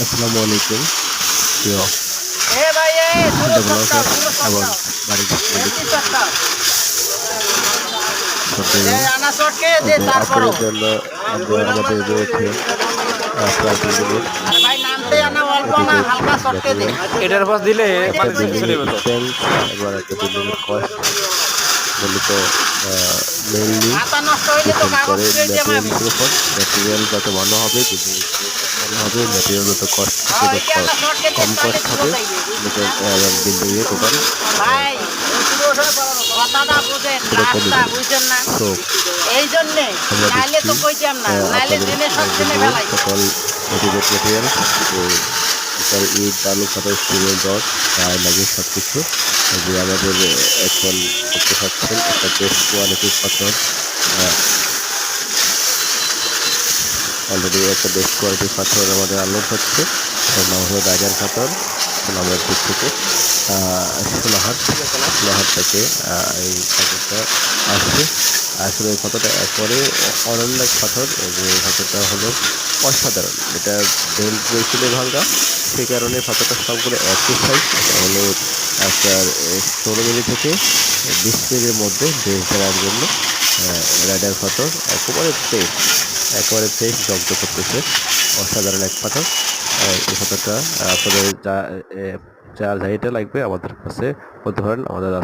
আসসালামু আলাইকুম প্রিয় ডেভেলপার এবং বাণিজ্য মালিক আপনাদের জন্য আমরা আমাদের রয়েছে প্রায় 2 মিনিট ম্যাটেরিয়াল এটার পাশ দিলে একটা মানে বিল্ডিং চলে এর যেত। স্ট্রেংথ এবং একটা বিল্ডিং এর কস্ট মূলত মেইনলি ডিপেন্ড করে ম্যাটেরিয়ালসের উপর। ম্যাটেরিয়াল যত ভালো হবে বিল্ডিং ভালো হবে, ম্যাটেরিয়াল যত কস্ট যত কম কস্ট হবে বিল্ডিং এর টোটাল সেটা কমে যাবে। সো আমরা দিচ্ছি আপনাদের সকল মোটিভেট ম্যাটেরিয়াল যে ইট বালু পাতা স্টিলের রড লাগে সব কিছু যে আমাদের এখন করতে পারছেন একটা বেস্ট কোয়ালিটির পাথর। অলরেডি একটা বেস্ট কোয়ালিটির পাথর আমাদের আনলোড হচ্ছে, এটার নাম হলো রাইডার পাথর। আমাদের দিক থেকে সোনাহাট থেকে এই পাথরটা আসছে। আসলে এই পাথরটা একবারে অনন্য এক পাথর। যে পাথরটা হলো অসাধারণ, এটা বেল্ট রয়েছিল ভাঙ্গা, সেই কারণে পাথরটা সবগুলো একই সাইজ। এটা হলো আপনার 16 মিলি থেকে 20 মিলির মধ্যে বেস দেওয়ার জন্য রাইডার পাথর একেবারে ফ্রেশ জগজগ করতেছে, অসাধারণ এক পাথর। এই পাথরটা আপনাদের যা চার্জ হাইটে লাগবে আমাদের কাছে বলতে পারেন। আমাদের